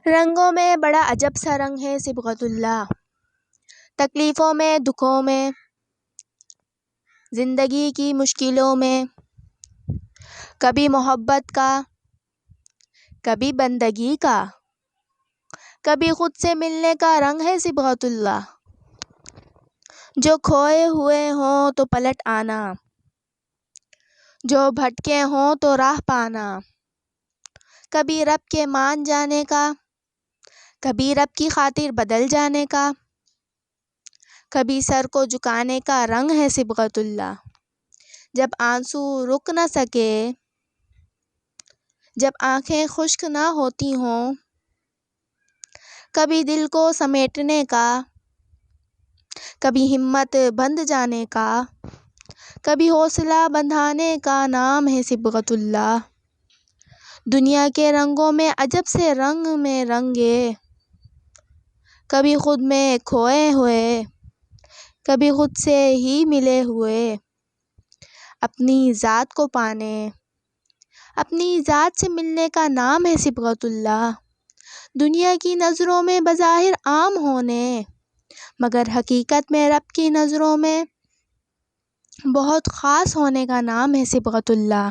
رنگوں میں بڑا عجب سا رنگ ہے صبغت اللہ، تکلیفوں میں، دکھوں میں، زندگی کی مشکلوں میں، کبھی محبت کا، کبھی بندگی کا، کبھی خود سے ملنے کا رنگ ہے صبغت اللہ۔ جو کھوئے ہوئے ہوں تو پلٹ آنا، جو بھٹکے ہوں تو راہ پانا، کبھی رب کے مان جانے کا، کبھی رب کی خاطر بدل جانے کا، کبھی سر کو جھکانے کا رنگ ہے صبغت اللہ۔ جب آنسو رک نہ سکے، جب آنکھیں خشک نہ ہوتی ہوں، کبھی دل کو سمیٹنے کا، کبھی ہمت بندھ جانے کا، کبھی حوصلہ بندھانے کا نام ہے صبغت اللہ۔ دنیا کے رنگوں میں عجب سے رنگ میں رنگے، کبھی خود میں کھوئے ہوئے، کبھی خود سے ہی ملے ہوئے، اپنی ذات کو پانے، اپنی ذات سے ملنے کا نام ہے صبغت اللہ۔ دنیا کی نظروں میں بظاہر عام ہونے، مگر حقیقت میں رب کی نظروں میں بہت خاص ہونے کا نام ہے صبغت اللہ۔